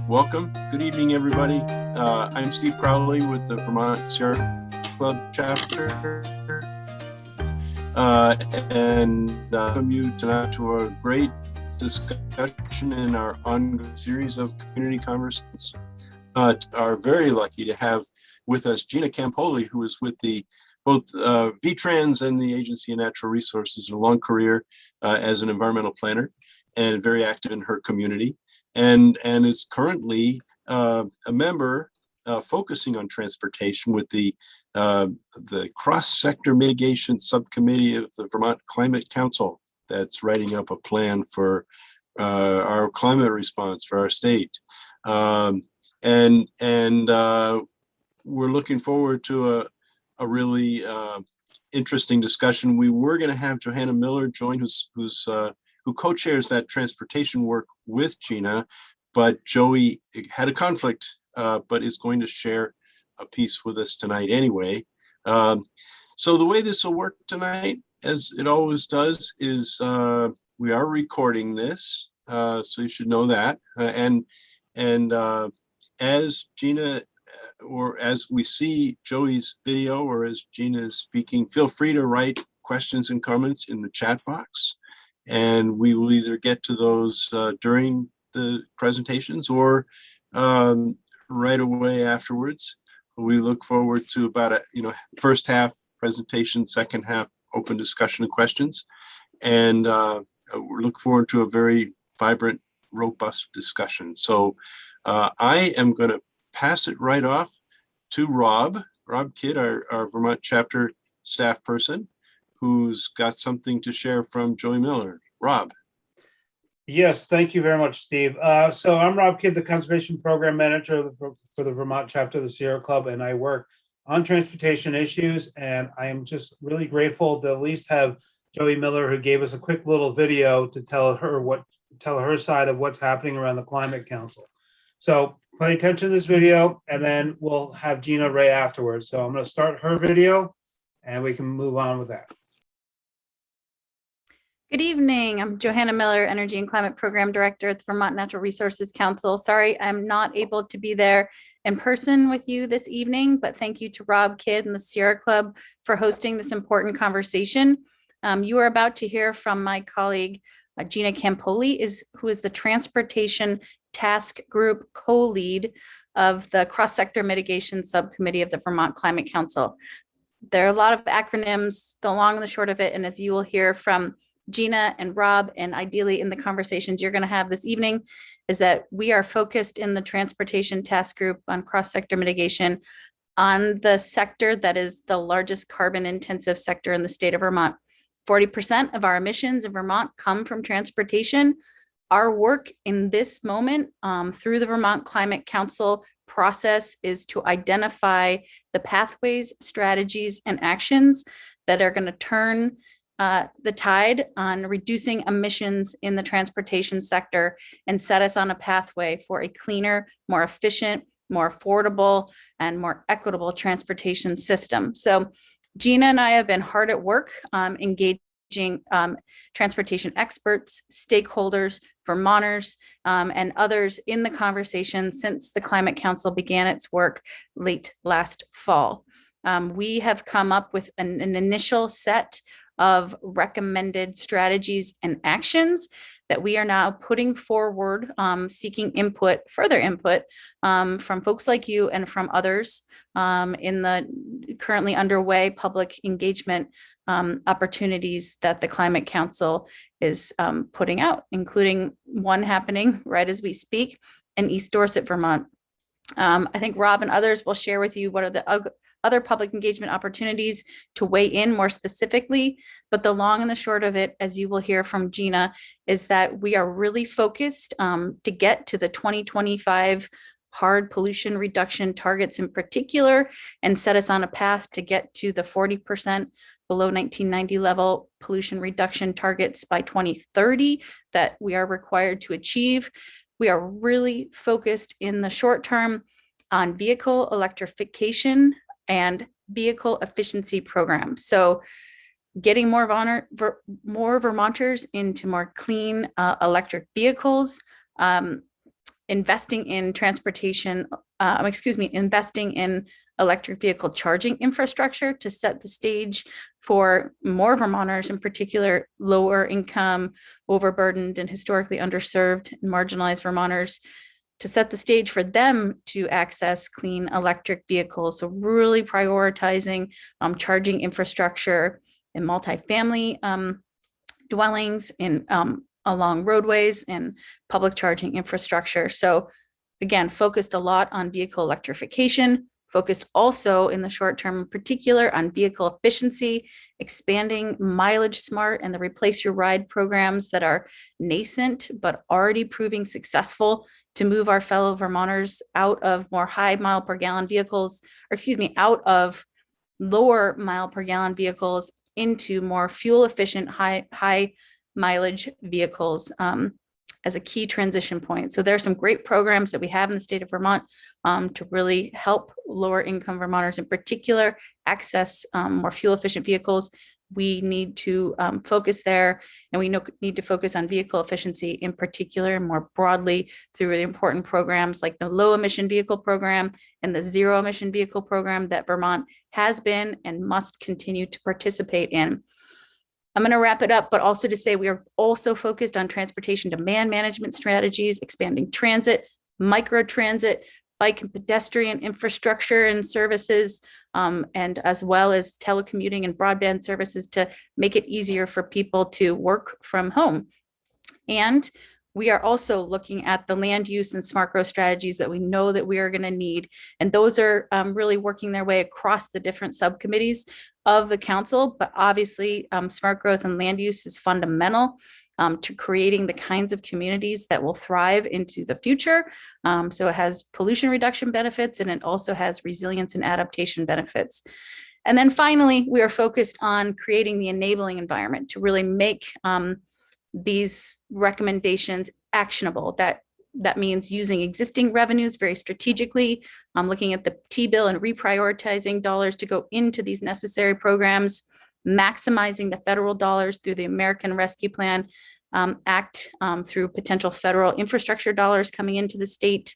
Welcome. Good evening, everybody. I'm Steve Crowley with the Vermont Sierra Club chapter. And welcome you tonight to a great discussion in our ongoing series of community conversations. Are very lucky to have with us Gina Compoli, who is with the both VTrans and the Agency of Natural Resources, a long career as an environmental planner and very active in her community, and is currently a member focusing on transportation with the Cross-Sector Mitigation subcommittee of the Vermont Climate Council that's writing up a plan for our climate response for our state. And we're looking forward to a really interesting discussion. We were going to have Johana Miller join, who co-chairs that transportation work with Gina, but Joey had a conflict, but is going to share a piece with us tonight anyway. So the way this will work tonight, as it always does, is we are recording this, so you should know that. And as Gina, or as we see Joey's video, or as Gina is speaking, feel free to write questions and comments in the chat box, and we will either get to those during the presentations or right away afterwards. We look forward to about first half presentation, second half open discussion and questions, and we look forward to a very vibrant, robust discussion. So I am going to pass it right off to Robb Kidd, our Vermont chapter staff person, who's got something to share from Joey Miller. Robb. Yes, thank you very much, Steve. So I'm Robb Kidd, the Conservation Program Manager for the Vermont chapter of the Sierra Club, and I work on transportation issues. And I am just really grateful to at least have Joey Miller, who gave us a quick little video to tell her side of what's happening around the Climate Council. So pay attention to this video, and then we'll have Gina right afterwards. So I'm going to start her video, and we can move on with that. Good evening. I'm Johana Miller, Energy and Climate Program Director at the Vermont Natural Resources Council. Sorry, I'm not able to be there in person with you this evening, but thank you to Robb Kidd and the Sierra Club for hosting this important conversation. You are about to hear from my colleague, Gina Compoli, who is the Transportation Task Group co-lead of the Cross-Sector Mitigation Subcommittee of the Vermont Climate Council. There are a lot of acronyms, the long and the short of it, and as you will hear from Gina and Robb, and ideally in the conversations you're going to have this evening, is that we are focused in the Transportation Task Group on cross-sector mitigation on the sector that is the largest carbon intensive sector in the state of Vermont. 40% of our emissions in Vermont come from transportation. Our work in this moment through the Vermont Climate Council process is to identify the pathways, strategies, and actions that are going to turn the tide on reducing emissions in the transportation sector and set us on a pathway for a cleaner, more efficient, more affordable, and more equitable transportation system. So Gina and I have been hard at work engaging transportation experts, stakeholders, Vermonters, and others in the conversation since the Climate Council began its work late last fall. We have come up with an initial set of recommended strategies and actions that we are now putting forward, seeking further input from folks like you and from others in the currently underway public engagement opportunities that the Climate Council is putting out, including one happening right as we speak in East Dorset, Vermont. I think Robb and others will share with you what are the other public engagement opportunities to weigh in more specifically, but the long and the short of it, as you will hear from Gina, is that we are really focused to get to the 2025 hard pollution reduction targets in particular, and set us on a path to get to the 40% below 1990 level pollution reduction targets by 2030 that we are required to achieve. We are really focused in the short term on vehicle electrification and vehicle efficiency programs. So getting more Vermonters into more clean electric vehicles, investing in transportation, investing in electric vehicle charging infrastructure to set the stage for more Vermonters, in particular lower income, overburdened, and historically underserved and marginalized Vermonters, to set the stage for them to access clean electric vehicles. So really prioritizing charging infrastructure in multifamily dwellings, in along roadways, and public charging infrastructure. So again, focused a lot on vehicle electrification, focused also in the short term in particular on vehicle efficiency, expanding Mileage Smart and the Replace Your Ride programs that are nascent but already proving successful to move our fellow Vermonters out of more high mile per gallon vehicles, out of lower mile per gallon vehicles into more fuel efficient, high mileage vehicles as a key transition point. So there are some great programs that we have in the state of Vermont to really help lower income Vermonters in particular access more fuel efficient vehicles. We need to focus there, and we need to focus on vehicle efficiency in particular, and more broadly through the important programs like the low emission vehicle program and the zero emission vehicle program that Vermont has been and must continue to participate in. I'm going to wrap it up, but also to say we are also focused on transportation demand management strategies, expanding transit, microtransit, bike and pedestrian infrastructure and services, and as well as telecommuting and broadband services to make it easier for people to work from home. And we are also looking at the land use and smart growth strategies that we know that we are going to need. And those are really working their way across the different subcommittees of the council. But obviously, smart growth and land use is fundamental to creating the kinds of communities that will thrive into the future. So it has pollution reduction benefits, and it also has resilience and adaptation benefits. And then finally, we are focused on creating the enabling environment to really make these recommendations actionable. That means using existing revenues very strategically, looking at the T-bill and reprioritizing dollars to go into these necessary programs, maximizing the federal dollars through the American Rescue Plan Act, through potential federal infrastructure dollars coming into the state.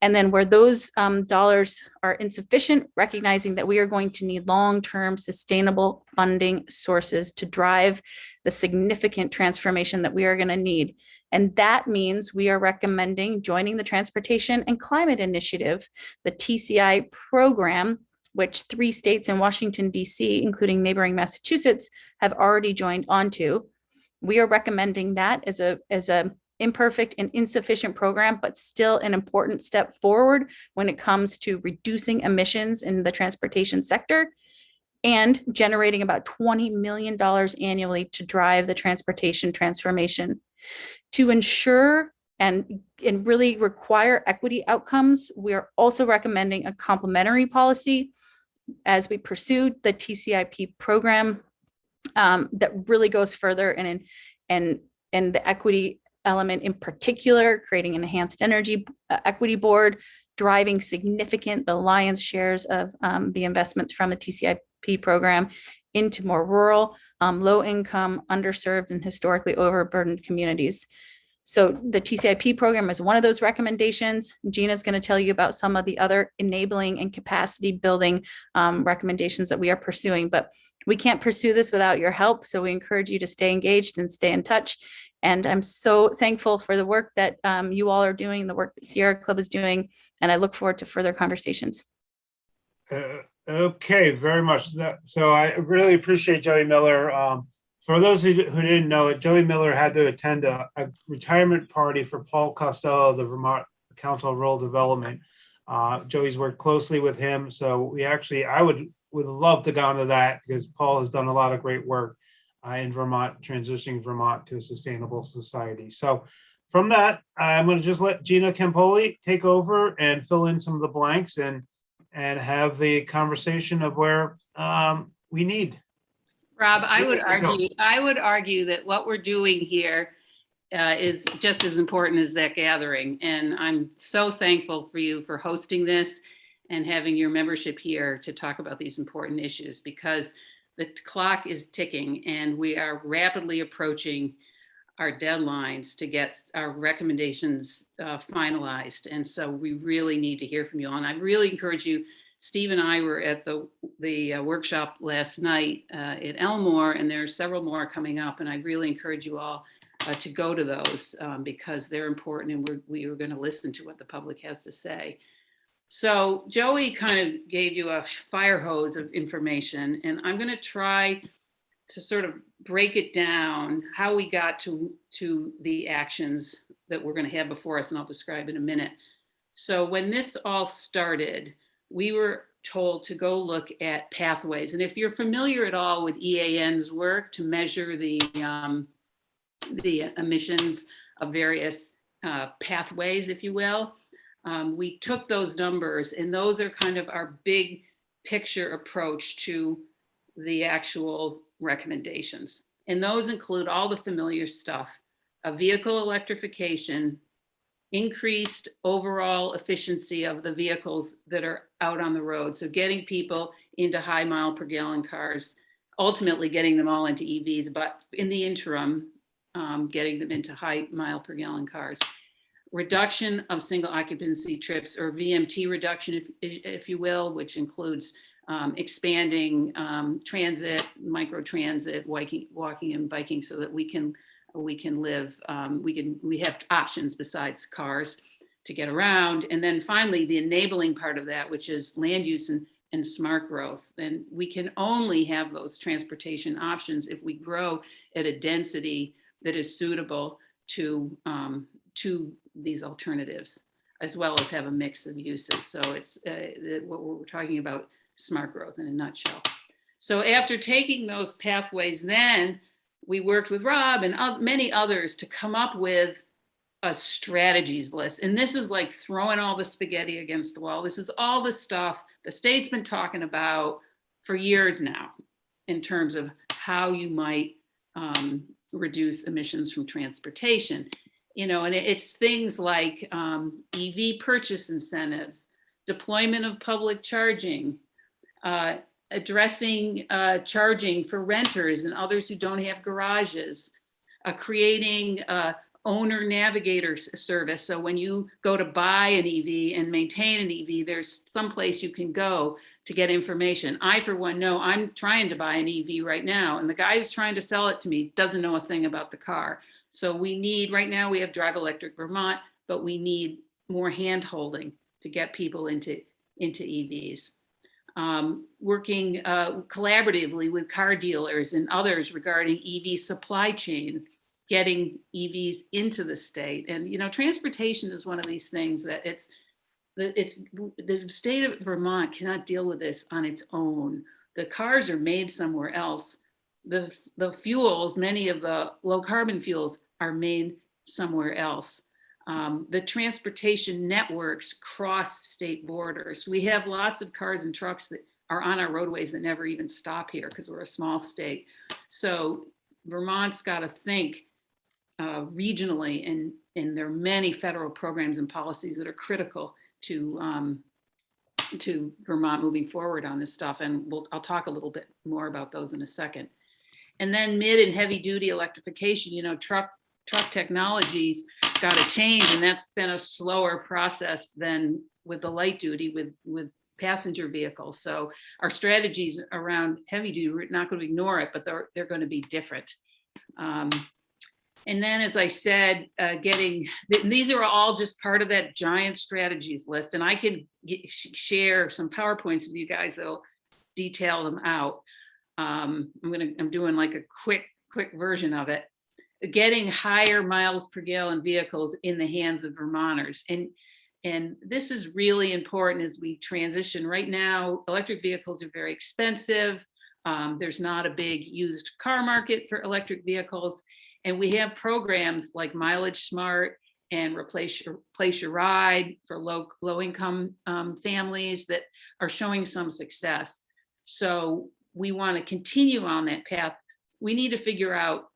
And then where those dollars are insufficient, recognizing that we are going to need long-term sustainable funding sources to drive the significant transformation that we are going to need. And that means we are recommending joining the Transportation and Climate Initiative, the TCI program, which 3 states in Washington, D.C., including neighboring Massachusetts, have already joined onto. We are recommending that as a imperfect and insufficient program, but still an important step forward when it comes to reducing emissions in the transportation sector and generating about $20 million annually to drive the transportation transformation. To ensure and really require equity outcomes, we are also recommending a complementary policy as we pursue the TCIP program that really goes further and the equity element in particular, creating an enhanced energy equity board, driving the lion's shares of the investments from the TCIP program into more rural, low income, underserved, and historically overburdened communities. So the TCIP program is one of those recommendations. Gina's going to tell you about some of the other enabling and capacity building recommendations that we are pursuing, but we can't pursue this without your help. So we encourage you to stay engaged and stay in touch. And I'm so thankful for the work that you all are doing, the work that Sierra Club is doing, and I look forward to further conversations. Okay, very much. So I really appreciate Joey Miller. For those who didn't know it, Joey Miller had to attend a retirement party for Paul Costello, the Vermont Council of Rural Development. Joey's worked closely with him. So I would love to go into that because Paul has done a lot of great work in Vermont, transitioning Vermont to a sustainable society. So from that, I'm going to just let Gina Compoli take over and fill in some of the blanks and have the conversation of where we need. Rob, I would argue that what we're doing here is just as important as that gathering. And I'm so thankful for you for hosting this and having your membership here to talk about these important issues, because the clock is ticking and we are rapidly approaching our deadlines to get our recommendations finalized. And so we really need to hear from you all. And I really encourage you. Steve and I were at the workshop last night at Elmore, and there are several more coming up. And I really encourage you all to go to those because they're important, and we are going to listen to what the public has to say. So Joey kind of gave you a fire hose of information, and I'm going to try to sort of break it down how we got to the actions that we're going to have before us, and I'll describe in a minute. So when this all started, we were told to go look at pathways. And if you're familiar at all with EAN's work to measure the emissions of various pathways, if you will, we took those numbers, and those are kind of our big picture approach to the actual recommendations. And those include all the familiar stuff: vehicle electrification, increased overall efficiency of the vehicles that are out on the road. So getting people into high mile per gallon cars, ultimately getting them all into EVs, but in the interim, getting them into high mile per gallon cars. Reduction of single occupancy trips, or VMT reduction, if you will, which includes expanding transit, micro transit, walking and biking, so that we can live, we have options besides cars to get around. And then finally, the enabling part of that, which is land use and smart growth. And we can only have those transportation options if we grow at a density that is suitable to these alternatives, as well as have a mix of uses. So it's what we're talking about, smart growth in a nutshell. So after taking those pathways, then we worked with Robb and many others to come up with a strategies list. And this is like throwing all the spaghetti against the wall. This is all the stuff the state's been talking about for years now in terms of how you might reduce emissions from transportation. You know, and it's things like EV purchase incentives, deployment of public charging, addressing charging for renters and others who don't have garages, creating owner navigator service. So when you go to buy an EV and maintain an EV, there's some place you can go to get information. I, for one, know I'm trying to buy an EV right now, and the guy who's trying to sell it to me doesn't know a thing about the car. So we need, right now we have Drive Electric Vermont, but we need more hand holding to get people into EVs. Working collaboratively with car dealers and others regarding EV supply chain, getting EVs into the state. And, you know, transportation is one of these things that the state of Vermont cannot deal with this on its own. The cars are made somewhere else. The fuels, many of the low carbon fuels, are made somewhere else. The transportation networks cross state borders. We have lots of cars and trucks that are on our roadways that never even stop here because we're a small state. So Vermont's got to think regionally, and there are many federal programs and policies that are critical to Vermont moving forward on this stuff. And I'll talk a little bit more about those in a second. And then mid and heavy duty electrification, you know, truck technologies got to change, and that's been a slower process than with the light duty with passenger vehicles. So our strategies around heavy duty, we're not going to ignore it, but they're going to be different. And then, as I said, these are all just part of that giant strategies list, and I can share some PowerPoints with you guys that'll detail them out. I'm doing like a quick version of it. Getting higher miles per gallon vehicles in the hands of Vermonters. And this is really important as we transition. Right now, electric vehicles are very expensive. There's not a big used car market for electric vehicles. And we have programs like Mileage Smart and Replace Your Ride for low income families that are showing some success. So we want to continue on that path. We need to figure out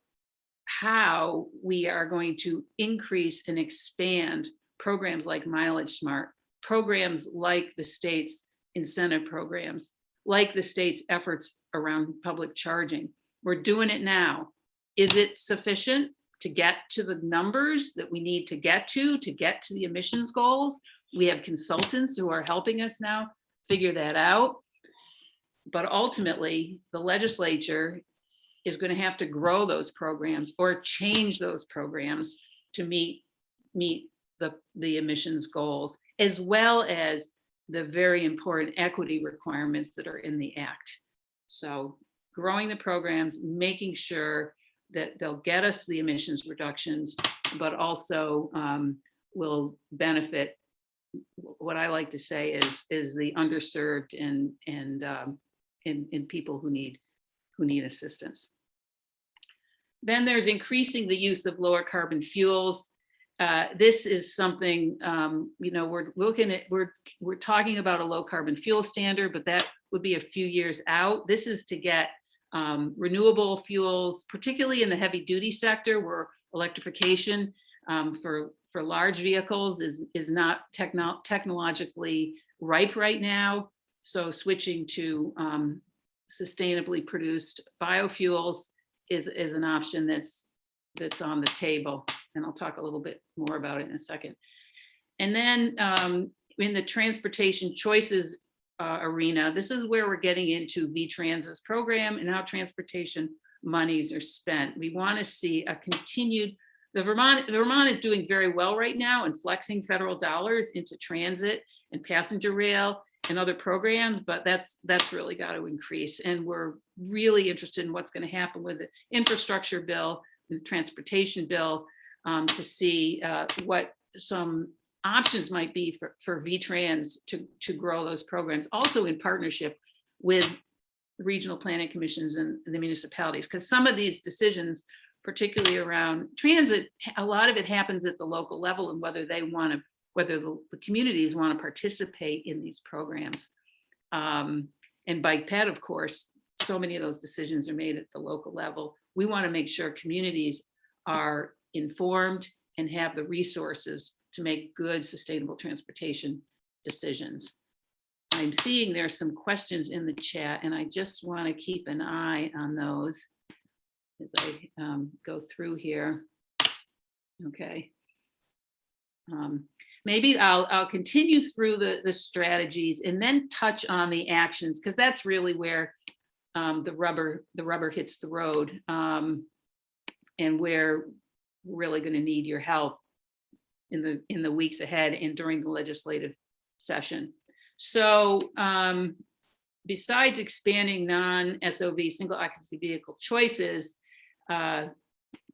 how we are going to increase and expand programs like Mileage Smart, programs like the state's incentive programs, like the state's efforts around public charging. We're doing it now. Is it sufficient? to get to the numbers that we need to get to the emissions goals. We have consultants who are helping us now figure that out. But ultimately, the legislature is going to have to grow those programs or change those programs to meet the emissions goals, as well as the very important equity requirements that are in the Act. So growing the programs, making sure that they'll get us the emissions reductions, but also will benefit what I like to say is the underserved and people who need assistance. Then there's increasing the use of lower carbon fuels. This is something, we're talking about a low carbon fuel standard, but that would be a few years out. This is to get renewable fuels, particularly in the heavy duty sector, where electrification for large vehicles is not technologically ripe right now. So switching to sustainably produced biofuels is an option that's on the table. And I'll talk a little bit more about it in a second. And then in the transportation choices arena, this is where we're getting into VTrans's program and how transportation monies are spent. We want to see a continued, Vermont is doing very well right now in flexing federal dollars into transit and passenger rail and other programs, but that's really got to increase. And we're really interested in what's going to happen with the infrastructure bill, the transportation bill, to see what some options might be for VTrans to grow those programs, also in partnership with regional planning commissions and the municipalities, because some of these decisions, particularly around transit, a lot of it happens at the local level, and whether the communities want to participate in these programs. And bike ped, of course, so many of those decisions are made at the local level. We want to make sure communities are informed and have the resources to make good sustainable transportation decisions. I'm seeing there's some questions in the chat, and I just want to keep an eye on those as I go through here. Okay. Maybe I'll continue through the strategies and then touch on the actions, because that's really where the rubber hits the road, and where we're really going to need your help in the weeks ahead and during the legislative session. So besides expanding non-SOV single occupancy vehicle choices,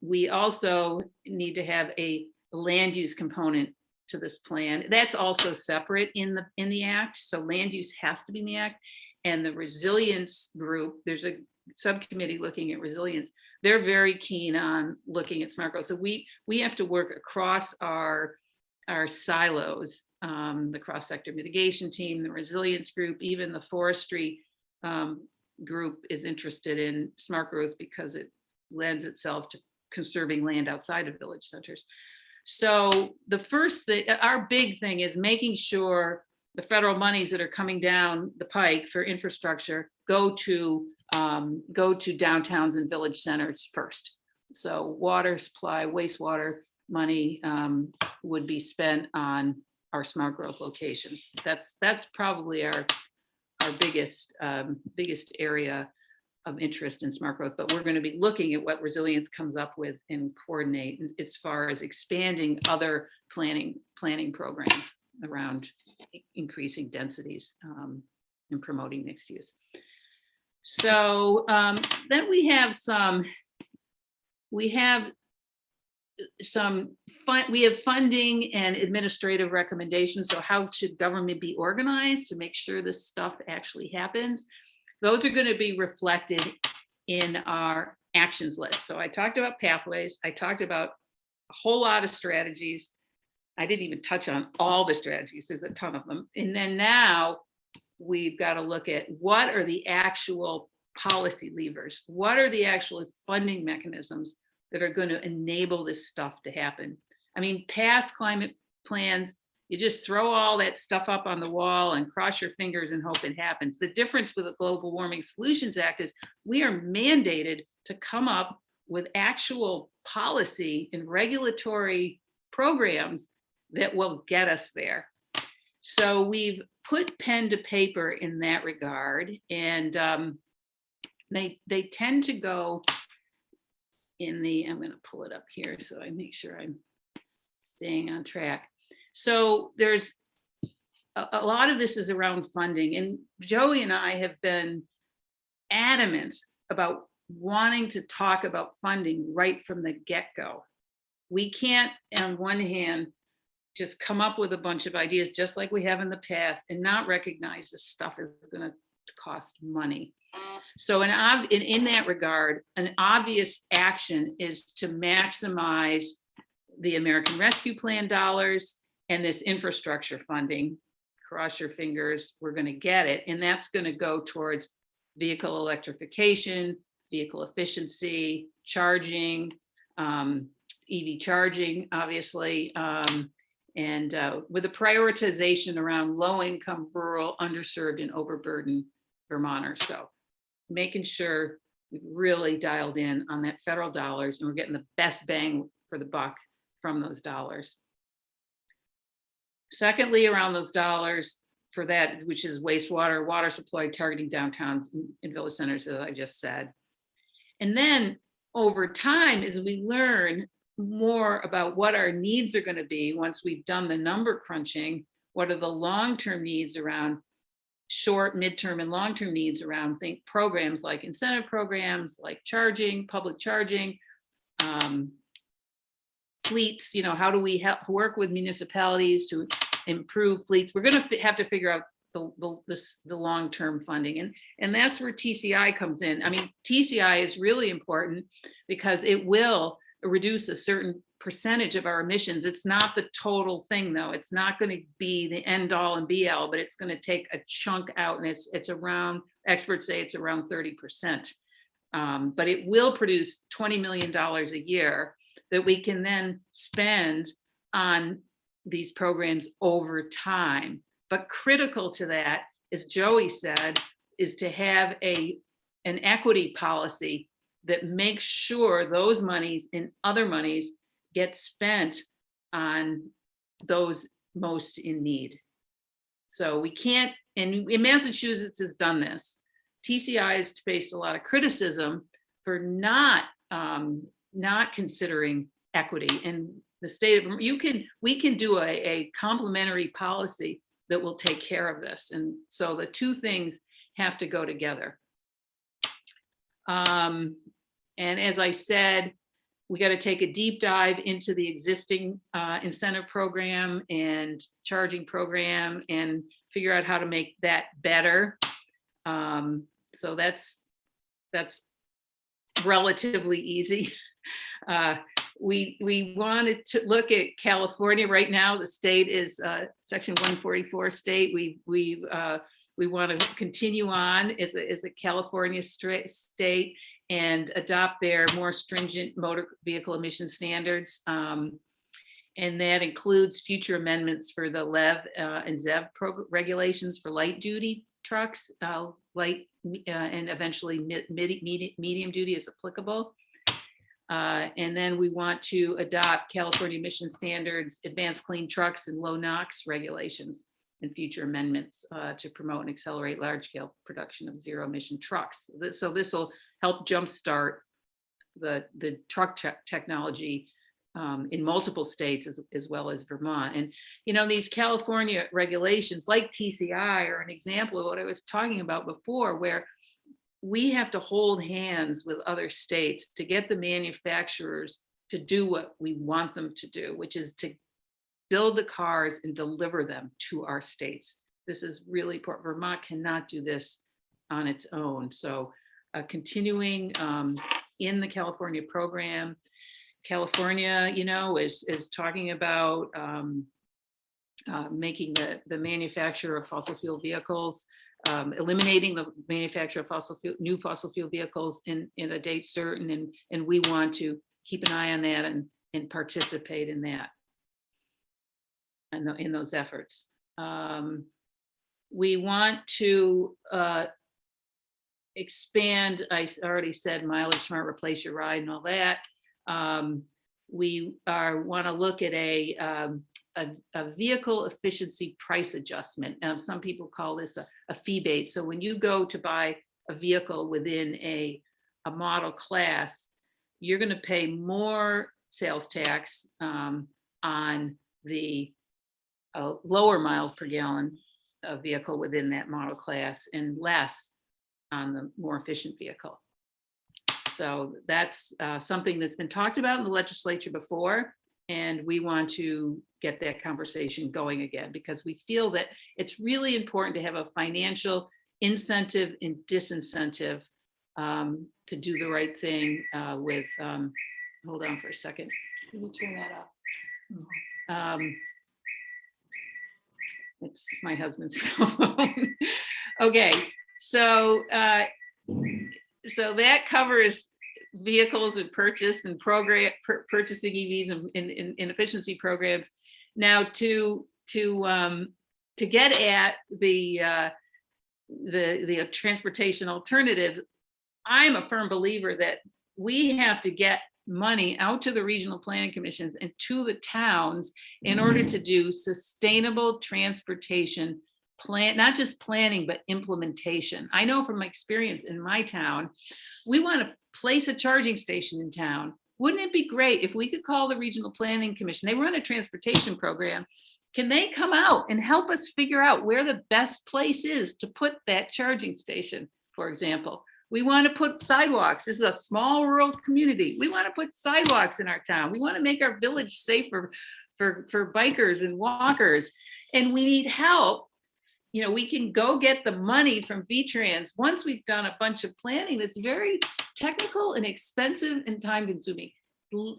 we also need to have a land use component to this plan. That's also separate in the Act. So land use has to be in the Act. And the resilience group, there's a subcommittee looking at resilience. They're very keen on looking at smart growth. So we have to work across our silos, the cross-sector mitigation team, the resilience group, even the forestry group is interested in smart growth because it lends itself to conserving land outside of village centers. So the first thing, our big thing is making sure the federal monies that are coming down the pike for infrastructure go to downtowns and village centers first. So water supply, wastewater money would be spent on our smart growth locations. That's probably our biggest area of interest in smart growth, but we're going to be looking at what resilience comes up with and coordinate as far as expanding other planning programs around increasing densities and promoting mixed use. So then we have funding and administrative recommendations. So how should government be organized to make sure this stuff actually happens? Those are going to be reflected in our actions list. So I talked about pathways. I talked about a whole lot of strategies. I didn't even touch on all the strategies. There's a ton of them. And then now we've got to look at what are the actual policy levers? What are the actual funding mechanisms that are going to enable this stuff to happen? I mean, past climate plans, you just throw all that stuff up on the wall and cross your fingers and hope it happens. The difference with the Global Warming Solutions Act is we are mandated to come up with actual policy and regulatory programs that will get us there. So we've put pen to paper in that regard, and they tend to go in the, I'm going to pull it up here so I make sure I'm staying on track. So there's a lot of this is around funding, and Joey and I have been adamant about wanting to talk about funding right from the get-go. We can't, on one hand, just come up with a bunch of ideas just like we have in the past and not recognize this stuff is going to cost money. So in that regard, an obvious action is to maximize the American Rescue Plan dollars and this infrastructure funding. Cross your fingers, we're going to get it. And that's going to go towards vehicle electrification, vehicle efficiency, charging, EV charging, obviously, and with a prioritization around low-income, rural, underserved, and overburdened Vermonters. So making sure we've really dialed in on that federal dollars and we're getting the best bang for the buck from those dollars. Secondly, around those dollars for that, which is wastewater, water supply, targeting downtowns and village centers, as I just said. And then over time, as we learn more about what our needs are going to be once we've done the number crunching, what are the long-term needs around short, midterm, and long-term needs around programs like incentive programs, like charging, public charging, fleets, how do we help work with municipalities to improve fleets? We're going to have to figure out the long-term funding, and that's where TCI comes in. I mean, TCI is really important because it will reduce a certain percentage of our emissions. It's not the total thing, though. It's not going to be the end all and be all, but it's going to take a chunk out, and it's around, experts say it's around 30%. But it will produce $20 million a year that we can then spend on these programs over time. But critical to that, as Joey said, is to have an equity policy that makes sure those monies and other monies get spent on those most in need. So we can't, and in Massachusetts has done this. TCI has faced a lot of criticism for not considering equity. And the state of Vermont, we can do a complementary policy that will take care of this. And so the two things have to go together. And as I said, we got to take a deep dive into the existing incentive program and charging program and figure out how to make that better. So that's relatively easy. We wanted to look at California right now. The state is Section 144 state. We want to continue on as a California state and adopt their more stringent motor vehicle emission standards. And that includes future amendments for the LEV and ZEV regulations for light duty trucks, light and eventually medium duty as applicable. And then we want to adopt California emission standards, advanced clean trucks, and low NOx regulations and future amendments to promote and accelerate large-scale production of zero-emission trucks. So this will help jumpstart the truck technology in multiple states as well as Vermont. And these California regulations, like TCI, are an example of what I was talking about before, where we have to hold hands with other states to get the manufacturers to do what we want them to do, which is to build the cars and deliver them to our states. This is really important. Vermont cannot do this on its own. So continuing in the California program, California, is talking about making the manufacture of fossil fuel vehicles, eliminating the manufacture of new fossil fuel vehicles in a date certain, and we want to keep an eye on that and participate in that. In those efforts. We want to expand, I already said mileage smart, replace your ride and all that. We want to look at a vehicle efficiency price adjustment. Some people call this a fee-bate. So when you go to buy a vehicle within a model class, you're going to pay more sales tax on the lower miles per gallon vehicle within that model class and less on the more efficient vehicle. So that's something that's been talked about in the legislature before, and we want to get that conversation going again because we feel that it's really important to have a financial incentive and disincentive to do the right thing with, hold on for a second. Can you turn that off? It's my husband's phone. Okay, so that covers vehicles and purchase and purchasing EVs in efficiency programs. Now to get at the transportation alternatives, I'm a firm believer that we have to get money out to the regional planning commissions and to the towns in order to do sustainable transportation plan, not just planning, but implementation. I know from my experience in my town, we want to place a charging station in town. Wouldn't it be great if we could call the regional planning commission? They run a transportation program. Can they come out and help us figure out where the best place is to put that charging station, for example? We want to put sidewalks. This is a small rural community. We want to put sidewalks in our town. We want to make our village safer for bikers and walkers. And we need help. You know, we can go get the money from VTrans once we've done a bunch of planning that's very technical and expensive and time consuming.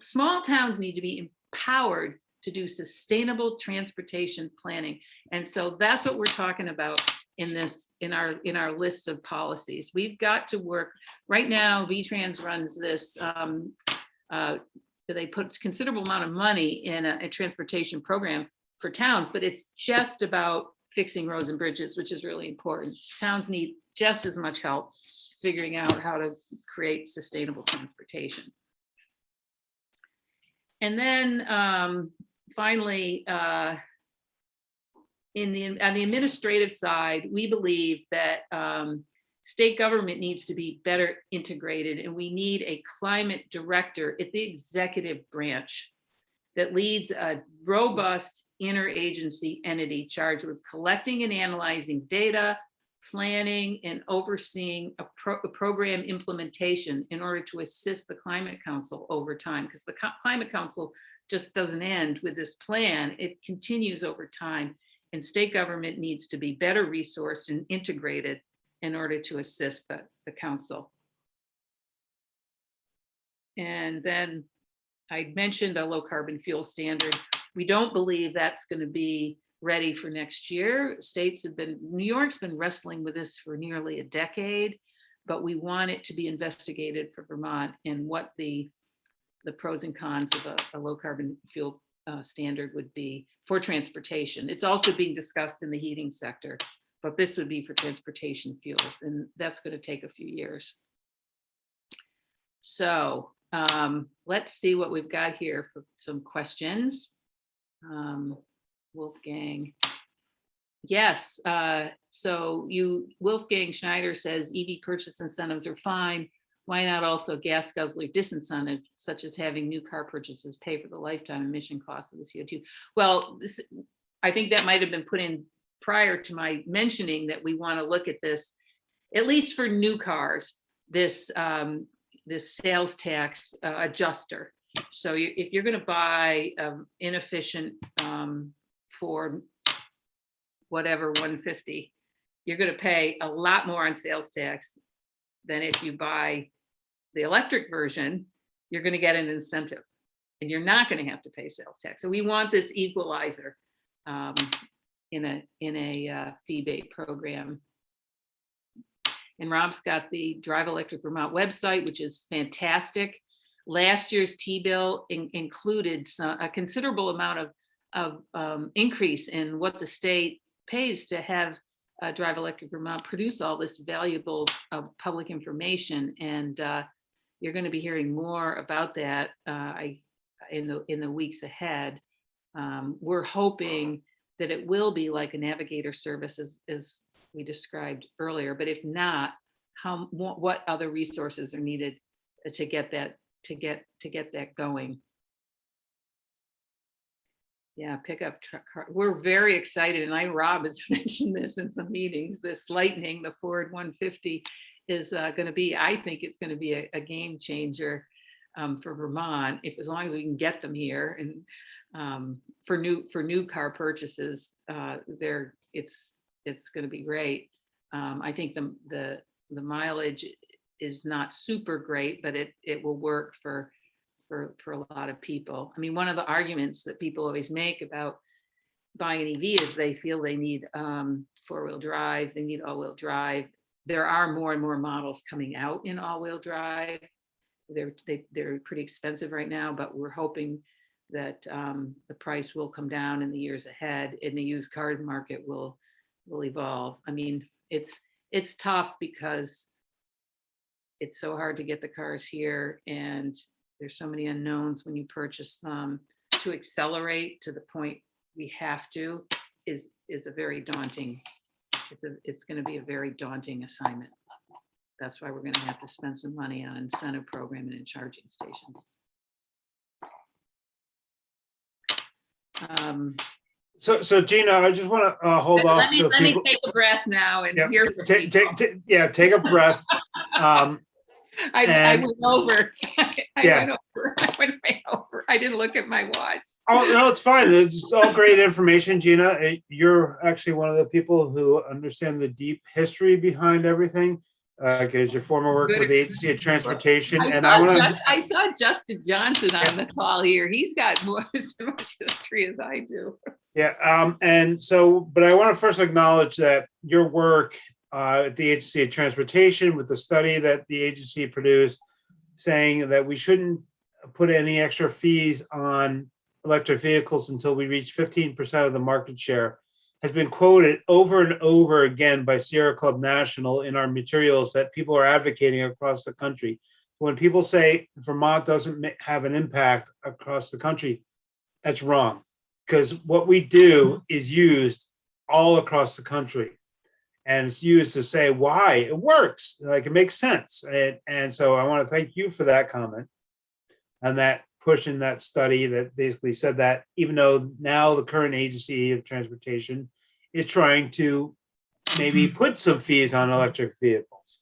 Small towns need to be empowered to do sustainable transportation planning. And so that's what we're talking about in our list of policies. We've got to work right now. VTrans runs this, they put a considerable amount of money in a transportation program for towns, but it's just about fixing roads and bridges, which is really important. Towns need just as much help figuring out how to create sustainable transportation. And then finally, on the administrative side, we believe that state government needs to be better integrated, and we need a climate director at the executive branch that leads a robust interagency entity charged with collecting and analyzing data, planning and overseeing a program implementation in order to assist the Climate Council over time, because the Climate Council just doesn't end with this plan, it continues over time. And state government needs to be better resourced and integrated in order to assist the council. And then I mentioned a low carbon fuel standard. We don't believe that's going to be ready for next year. New York's been wrestling with this for nearly a decade, but we want it to be investigated for Vermont and what the pros and cons of a low carbon fuel standard would be for transportation. It's also being discussed in the heating sector, but this would be for transportation fuels, and that's going to take a few years. So let's see what we've got here for some questions. Wolfgang. Yes, so Wolfgang Schneider says EV purchase incentives are fine. Why not also gas guzzler disincentive, such as having new car purchases pay for the lifetime emission costs of the CO2? Well, I think that might have been put in prior to my mentioning that we want to look at this, at least for new cars, this sales tax adjuster. So if you're going to buy inefficient for whatever 150, you're going to pay a lot more on sales tax than if you buy the electric version. You're going to get an incentive and you're not going to have to pay sales tax. So we want this equalizer in a fee-based program. And Rob's got the Drive Electric Vermont website, which is fantastic. Last year's T-bill included a considerable amount of increase in what the state pays to have Drive Electric Vermont produce all this valuable public information. And you're going to be hearing more about that in the weeks ahead. We're hoping that it will be like a navigator service as we described earlier, but if not, what other resources are needed to get that going? Yeah, pickup truck. We're very excited, and Rob has mentioned this in some meetings. This Lightning, the Ford 150, is going to be. I think it's going to be a game changer for Vermont, as long as we can get them here. And for new car purchases, it's going to be great. I think the mileage is not super great, but it will work for a lot of people. I mean, one of the arguments that people always make about buying an EV is they feel they need four-wheel drive, they need all-wheel drive. There are more and more models coming out in all-wheel drive. They're pretty expensive right now, but we're hoping that the price will come down in the years ahead, and the used car market will evolve. I mean, it's tough because it's so hard to get the cars here, and there's so many unknowns when you purchase them. To accelerate to the point we have to is a very daunting. It's going to be a very daunting assignment. That's why we're going to have to spend some money on incentive programming and charging stations. So Gina, I just want to hold off. Let me take a breath now and hear. Take a breath. I went over. I went way over. I didn't look at my watch. Oh, no, it's fine. It's all great information, Gina. You're actually one of the people who understand the deep history behind everything, because your former work with the Agency of Transportation. I saw Justin Johnson on the call here. He's got as much history as I do. Yeah. But I want to first acknowledge that your work at the Agency of Transportation, with the study that the agency produced, saying that we shouldn't put any extra fees on electric vehicles until we reach 15% of the market share, has been quoted over and over again by Sierra Club National in our materials that people are advocating across the country. When people say Vermont doesn't have an impact across the country, that's wrong, because what we do is used all across the country. And it's used to say why it works, like it makes sense. And so I want to thank you for that comment and that pushing that study that basically said that, even though now the current Agency of Transportation is trying to maybe put some fees on electric vehicles.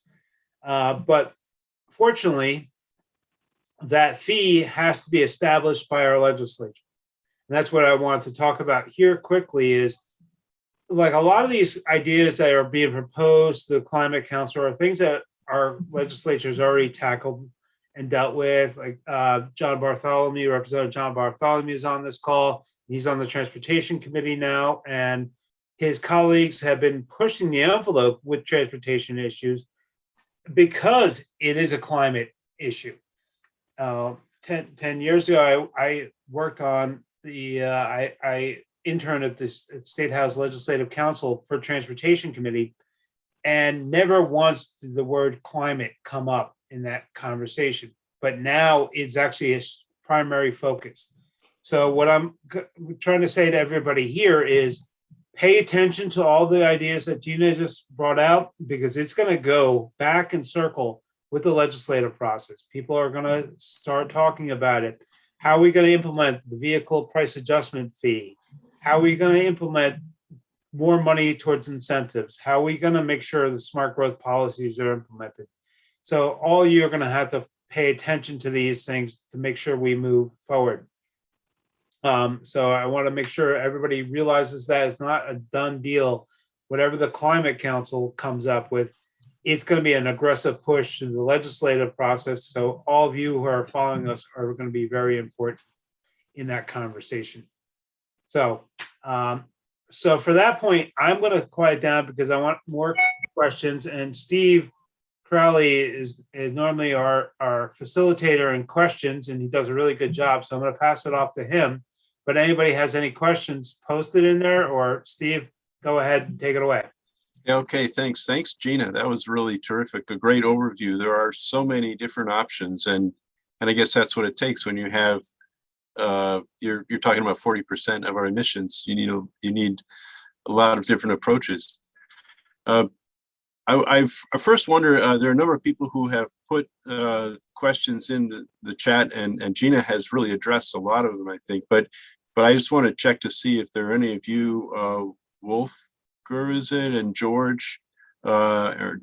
But fortunately, that fee has to be established by our legislature. And that's what I want to talk about here quickly is, like, a lot of these ideas that are being proposed to the Climate Council are things that our legislature has already tackled and dealt with. Like Representative John Bartholomew is on this call. He's on the Transportation Committee now, and his colleagues have been pushing the envelope with transportation issues because it is a climate issue. 10 years ago, I worked on I intern at the State House Legislative Council for Transportation Committee, and never once did the word climate come up in that conversation. But now it's actually a primary focus. So what I'm trying to say to everybody here is pay attention to all the ideas that Gina just brought out, because it's going to go back in circle with the legislative process. People are going to start talking about it. How are we going to implement the vehicle price adjustment fee? How are we going to implement more money towards incentives? How are we going to make sure the smart growth policies are implemented? So all you are going to have to pay attention to these things to make sure we move forward. So I want to make sure everybody realizes that it's not a done deal. Whatever the Climate Council comes up with, it's going to be an aggressive push through the legislative process. So all of you who are following us are going to be very important in that conversation. So, so for that point, I'm going to quiet down because I want more questions. And Steve Crowley is normally our facilitator in questions, and he does a really good job. So I'm going to pass it off to him. But anybody has any questions, post it in there, or Steve, go ahead and take it away. Yeah, okay, thanks. Thanks, Gina. That was really terrific. A great overview. There are so many different options, and I guess that's what it takes when you have you're talking about 40% of our emissions. You need a lot of different approaches. I first wonder, there are a number of people who have put questions in the chat, and Gina has really addressed a lot of them, I think. But I just want to check to see if there are any of you, Wolfger, is it, and George, or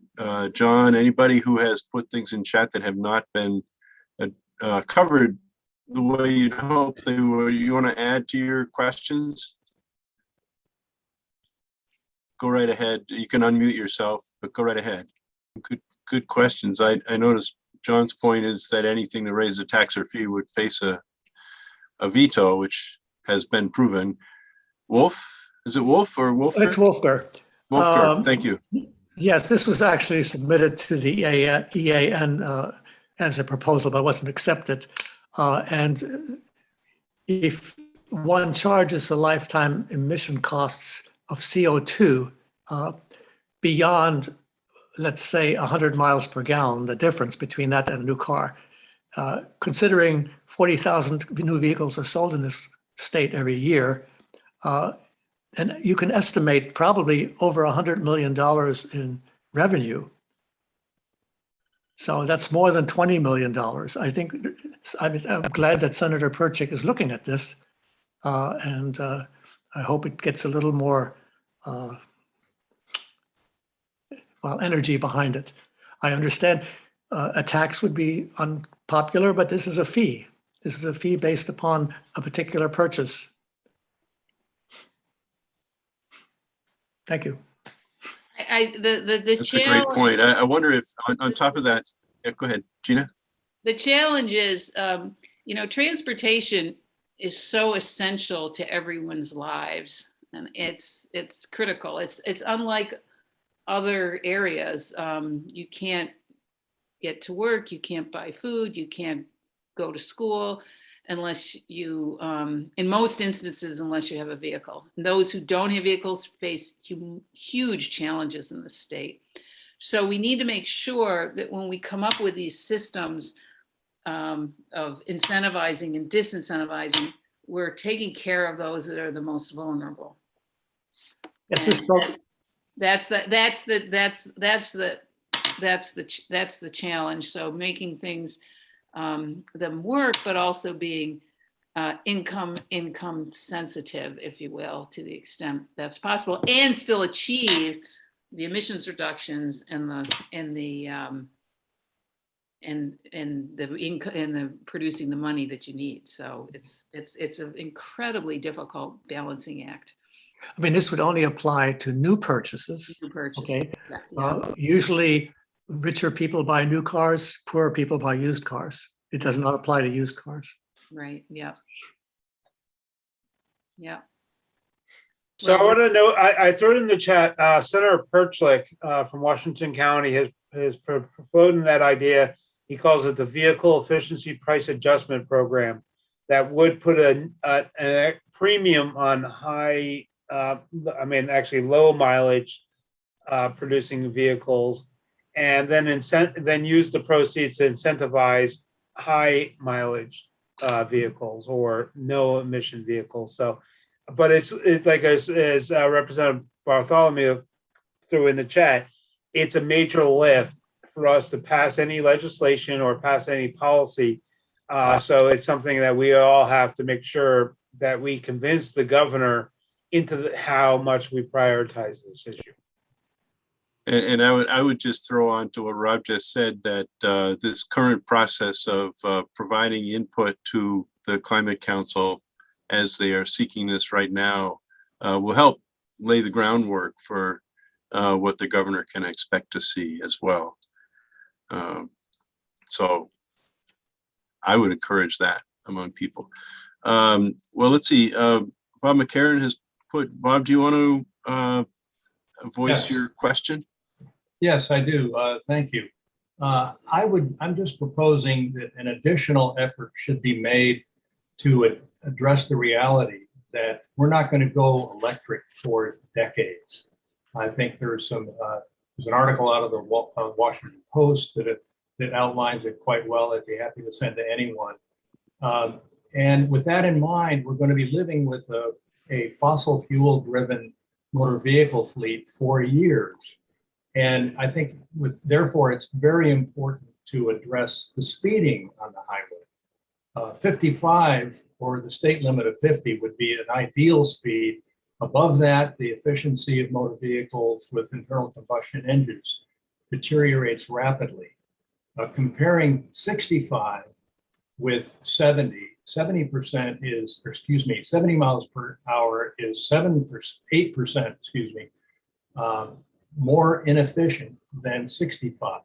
John, anybody who has put things in chat that have not been covered the way you'd hope they would. You want to add to your questions? Go right ahead. You can unmute yourself, but go right ahead. Good questions. I noticed John's point is that anything to raise a tax or fee would face a veto, which has been proven. Wolf, is it Wolf or Wolfger? It's Wolfger. Wolfger, thank you. Yes, this was actually submitted to the EAN as a proposal, but wasn't accepted. And if one charges the lifetime emission costs of CO2 beyond, let's say, 100 miles per gallon, the difference between that and a new car, considering 40,000 new vehicles are sold in this state every year, and you can estimate probably over $100 million in revenue. So that's more than $20 million. I think I'm glad that Senator Perchik is looking at this, and I hope it gets a little more energy behind it. I understand a tax would be unpopular, but this is a fee. This is a fee based upon a particular purchase. Thank you. That's a great point. I wonder if on top of that, yeah, go ahead, Gina. The challenge is, transportation is so essential to everyone's lives, and it's critical. It's unlike other areas. You can't get to work, you can't buy food, you can't go to school unless you, in most instances, unless you have a vehicle. And those who don't have vehicles face huge challenges in the state. So we need to make sure that when we come up with these systems of incentivizing and disincentivizing, we're taking care of those that are the most vulnerable. Yes, that's the challenge. So making things them work, but also being income sensitive, if you will, to the extent that's possible, and still achieve the emissions reductions and the producing the money that you need. So it's an incredibly difficult balancing act. I mean, this would only apply to new purchases. Okay. Yeah. Usually richer people buy new cars, poorer people buy used cars. It does not apply to used cars. Right. Yeah. Yeah. So I want to know, I threw it in the chat, Senator Perchik from Washington County has proposed that idea. He calls it the Vehicle Efficiency Price Adjustment Program that would put a premium on low mileage producing vehicles, and then use the proceeds to incentivize high mileage vehicles or no emission vehicles. So, but it's like as Representative Bartholomew threw in the chat, it's a major lift for us to pass any legislation or pass any policy. So it's something that we all have to make sure that we convince the governor into how much we prioritize this issue. And I would just throw on to what Rob just said, that this current process of providing input to the Climate Council as they are seeking this right now will help lay the groundwork for what the governor can expect to see as well. So I would encourage that among people. Well, let's see. Bob McCarron has put, Bob, do you want to voice your question? Yes, I do. Thank you. I'm just proposing that an additional effort should be made to address the reality that we're not going to go electric for decades. I think there's an article out of the Washington Post that outlines it quite well. I'd be happy to send to anyone. And with that in mind, we're going to be living with a fossil fuel driven motor vehicle fleet for years. And I think therefore, it's very important to address the speeding on the highway. 55 or the state limit of 50 would be an ideal speed. Above that, the efficiency of motor vehicles with internal combustion engines deteriorates rapidly. Comparing 65 with 70% is, 70 miles per hour is 8%, more inefficient than 65.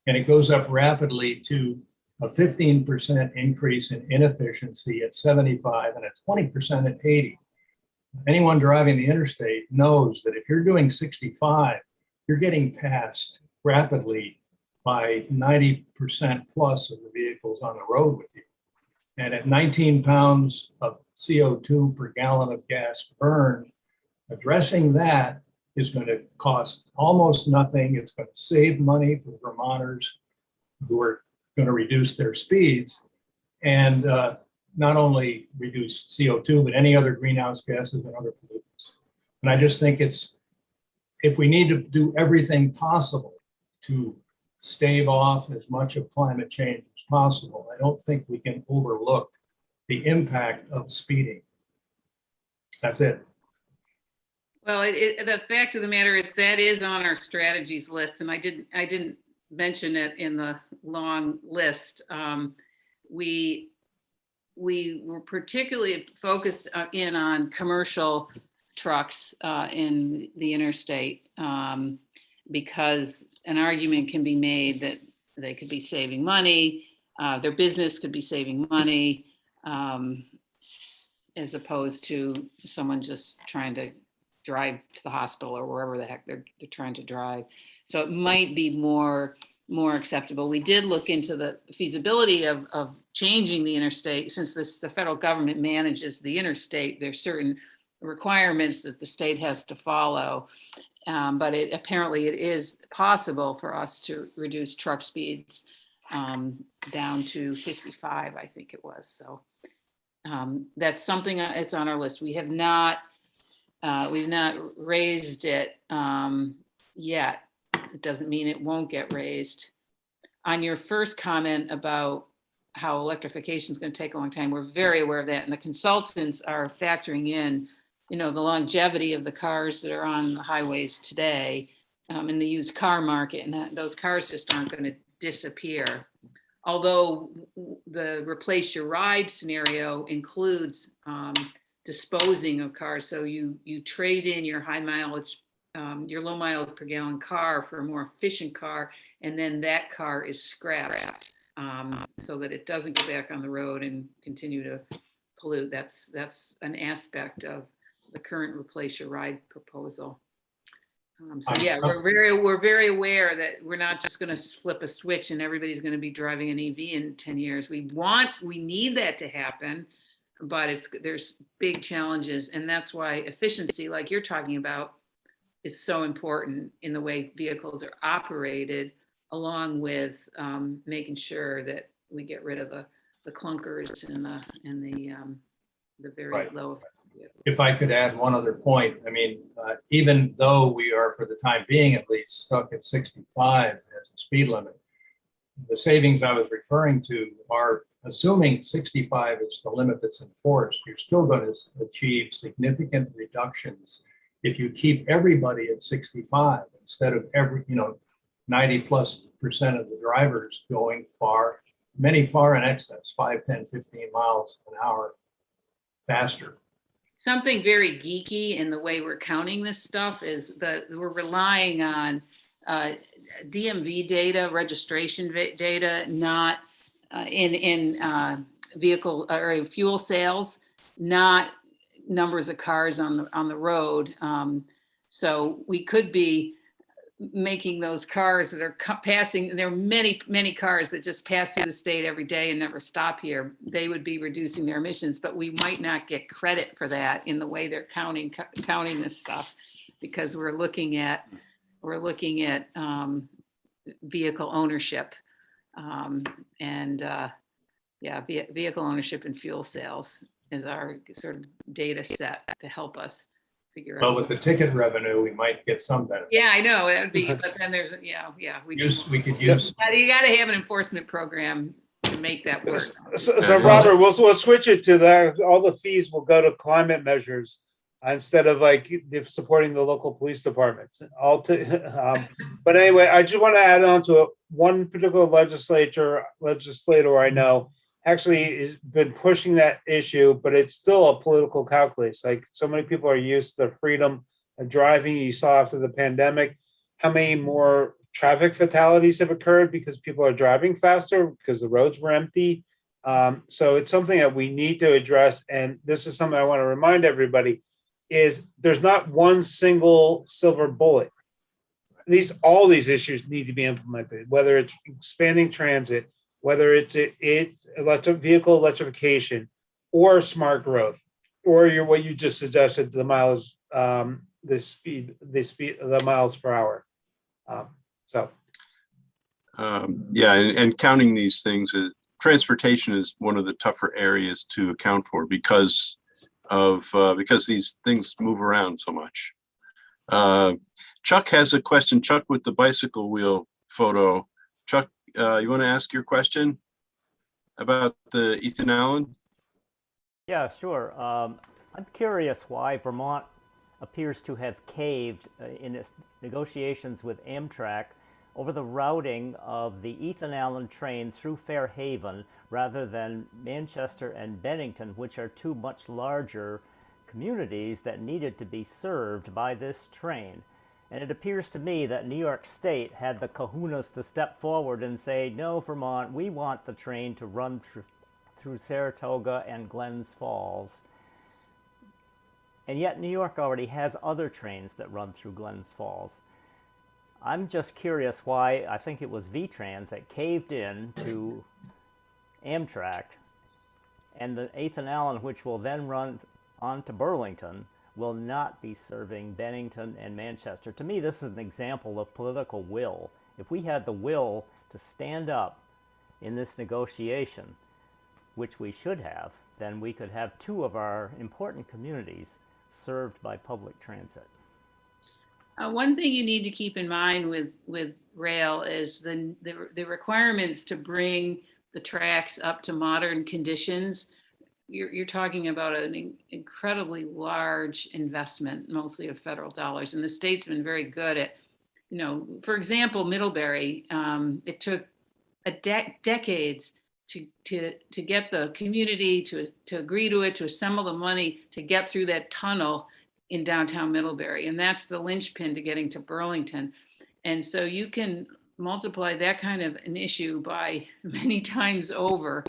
And it goes up rapidly to a 15% increase in inefficiency at 75 and a 20% at 80. Anyone driving the interstate knows that if you're doing 65, you're getting passed rapidly by 90% plus of the vehicles on the road with you. And at 19 pounds of CO2 per gallon of gas burned, addressing that is going to cost almost nothing. It's going to save money for Vermonters who are going to reduce their speeds and not only reduce CO2, but any other greenhouse gases and other pollutants. And I just think if we need to do everything possible to stave off as much of climate change as possible, I don't think we can overlook the impact of speeding. That's it. Well, the fact of the matter is that is on our strategies list, and I didn't mention it in the long list. We were particularly focused in on commercial trucks in the interstate because an argument can be made that they could be saving money, their business could be saving money, as opposed to someone just trying to drive to the hospital or wherever the heck they're trying to drive. So it might be more acceptable. We did look into the feasibility of changing the interstate. Since the federal government manages the interstate, there's certain requirements that the state has to follow. But apparently it is possible for us to reduce truck speeds down to 55, I think it was. So that's something it's on our list. We've not raised it yet. It doesn't mean it won't get raised. On your first comment about how electrification is going to take a long time, we're very aware of that. And the consultants are factoring in, the longevity of the cars that are on the highways today in the used car market. And those cars just aren't going to disappear. Although the replace your ride scenario includes disposing of cars. So you trade in your high mileage, your low mileage per gallon car for a more efficient car, and then that car is scrapped so that it doesn't go back on the road and continue to pollute. That's an aspect of the current replace your ride proposal. So yeah, we're very aware that we're not just going to flip a switch and everybody's going to be driving an EV in 10 years. We need that to happen, but there's big challenges, and that's why efficiency, like you're talking about, is so important in the way vehicles are operated, along with making sure that we get rid of the clunkers and the very low. If I could add one other point, I mean, even though we are, for the time being at least, stuck at 65 as a speed limit, the savings I was referring to are assuming 65 is the limit that's enforced. You're still going to achieve significant reductions if you keep everybody at 65 instead of 90+% of the drivers going many far in excess, 5, 10, 15 miles an hour faster. Something very geeky in the way we're counting this stuff is that we're relying on DMV data, registration data, not in vehicle or fuel sales, not numbers of cars on the road. So we could be making those cars that are passing, there are many cars that just pass through the state every day and never stop here. They would be reducing their emissions, but we might not get credit for that in the way they're counting this stuff. because we're looking at vehicle ownership. Vehicle ownership and fuel sales is our sort of data set to help us figure out. Well, with the ticket revenue, we might get some benefit. Yeah, I know, that would be, but then there's, we We could use. you gotta have an enforcement program to make that work. So Robert, we'll switch it to that. All the fees will go to climate measures instead of like supporting the local police departments. But anyway, I just want to add on to it. One particular legislator I know actually has been pushing that issue, but it's still a political calculus. Like, so many people are used to the freedom of driving. You saw after the pandemic, how many more traffic fatalities have occurred because people are driving faster because the roads were empty. So it's something that we need to address. And this is something I want to remind everybody is there's not one single silver bullet. All these issues need to be implemented, whether it's expanding transit, whether it's electric vehicle electrification or smart growth, or what you just suggested, the miles, the miles per hour. And counting these things, transportation is one of the tougher areas to account for because these things move around so much. Chuck has a question. Chuck with the bicycle wheel photo. Chuck, you want to ask your question about the Ethan Allen? Yeah, sure. I'm curious why Vermont appears to have caved in its negotiations with Amtrak over the routing of the Ethan Allen train through Fairhaven rather than Manchester and Bennington, which are two much larger communities that needed to be served by this train. And it appears to me that New York State had the kahunas to step forward and say, no, Vermont, we want the train to run through Saratoga and Glens Falls. And yet New York already has other trains that run through Glens Falls. I'm just curious why I think it was VTrans that caved in to Amtrak, and the Ethan Allen, which will then run on to Burlington, will not be serving Bennington and Manchester. To me, this is an example of political will. If we had the will to stand up in this negotiation, which we should have, then we could have two of our important communities served by public transit. One thing you need to keep in mind with rail is the requirements to bring the tracks up to modern conditions. You're talking about an incredibly large investment, mostly of federal dollars, and the state's been very good at, for example, Middlebury. It took decades to get the community to agree to it, to assemble the money to get through that tunnel in downtown Middlebury, and that's the linchpin to getting to Burlington. And so you can multiply that kind of an issue by many times over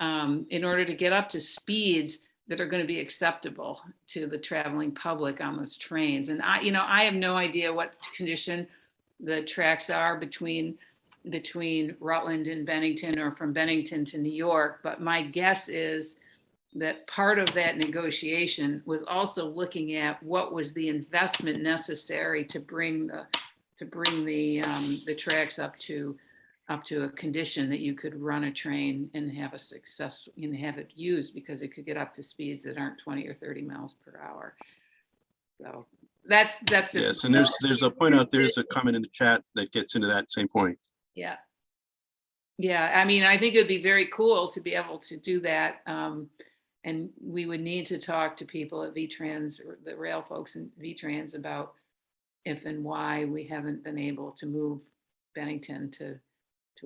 in order to get up to speeds that are going to be acceptable to the traveling public on those trains. And I have no idea what condition the tracks are between Rutland and Bennington, or from Bennington to New York, but my guess is that part of that negotiation was also looking at what was the investment necessary to bring the tracks up to a condition that you could run a train and have a success and have it used, because it could get up to speeds that aren't 20 or 30 miles per hour. So that's just, yes. And there's a point out there's a comment in the chat that gets into that same point. Yeah. I mean, I think it'd be very cool to be able to do that. And we would need to talk to people at VTrans, or the rail folks in VTrans, about if and why we haven't been able to move Bennington to